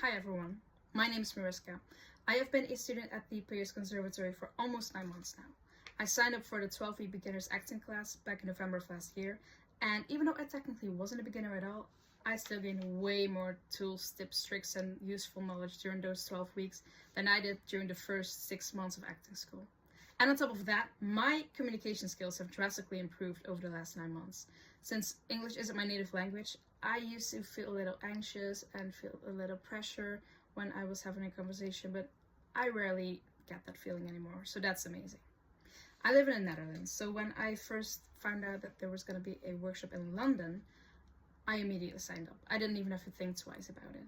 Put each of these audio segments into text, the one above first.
Hi everyone, my name is Mariska. I have been a student at the Players Conservatory for almost 9 months now. I signed up for the 12-week beginners acting class back in November of last year, and even though I technically wasn't a beginner at all, I still gained way more tools, tips, tricks, and useful knowledge during those 12 weeks than I did during the first 6 months of acting school. And on top of that, my communication skills have drastically improved over the last 9 months. Since English isn't my native language, I used to feel a little anxious and feel a little pressure when I was having a conversation, but I rarely get that feeling anymore, so that's amazing. I live in the Netherlands, so when I first found out that there was going to be a workshop in London, I immediately signed up. I didn't even have to think twice about it.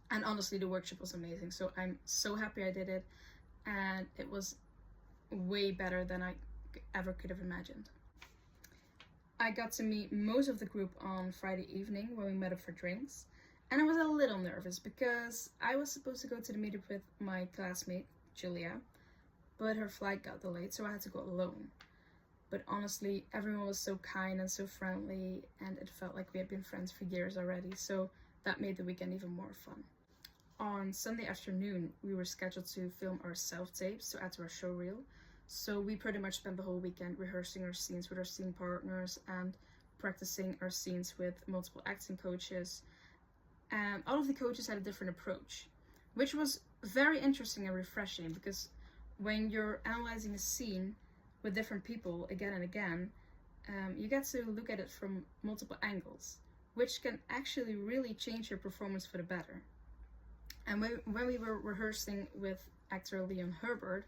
And honestly, the workshop was amazing, so I'm so happy I did it, and it was way better than I ever could have imagined. I got to meet most of the group on Friday evening when we met up for drinks, and I was a little nervous because I was supposed to go to the meetup with my classmate, Julia, but her flight got delayed, so I had to go alone. But honestly, everyone was so kind and so friendly, and it felt like we had been friends for years already, so that made the weekend even more fun. On Sunday afternoon, we were scheduled to film our self-tapes to add to our show reel. So we pretty much spent the whole weekend rehearsing our scenes with our scene partners and practicing our scenes with multiple acting coaches. And all of the coaches had a different approach, which was very interesting and refreshing, because when you're analyzing a scene with different people again and again, you get to look at it from multiple angles, which can actually really change your performance for the better. And when we were rehearsing with actor Leon Herbert,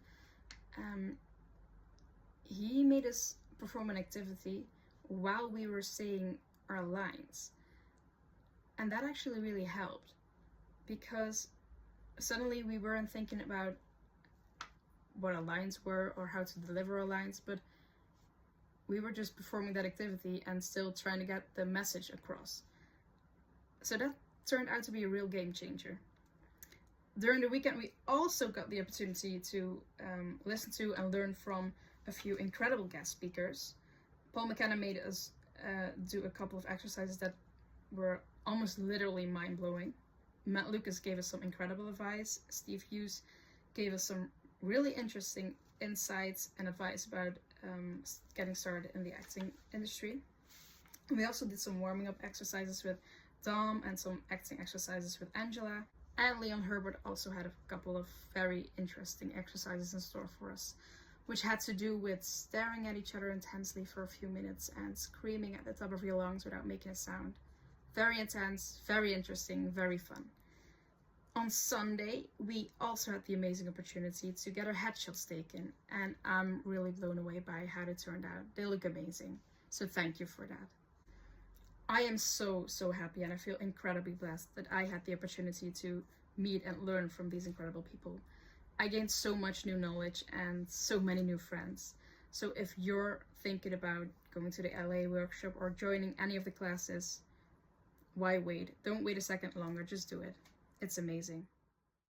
he made us perform an activity while we were saying our lines. And that actually really helped, because suddenly we weren't thinking about what our lines were or how to deliver our lines, but we were just performing that activity and still trying to get the message across. So that turned out to be a real game changer. During the weekend, we also got the opportunity to listen to and learn from a few incredible guest speakers. Paul McKenna made us do a couple of exercises that were almost literally mind-blowing. Matt Lucas gave us some incredible advice. Steve Hughes gave us some really interesting insights and advice about getting started in the acting industry. We also did some warming up exercises with Dom and some acting exercises with Angela. And Leon Herbert also had a couple of very interesting exercises in store for us, which had to do with staring at each other intensely for a few minutes and screaming at the top of your lungs without making a sound. Very intense, very interesting, very fun. On Sunday, we also had the amazing opportunity to get our headshots taken, and I'm really blown away by how they turned out. They look amazing, so thank you for that. I am so happy, and I feel incredibly blessed that I had the opportunity to meet and learn from these incredible people. I gained so much new knowledge and so many new friends. So if you're thinking about going to the LA workshop or joining any of the classes, why wait? Don't wait a second longer, just do it. It's amazing.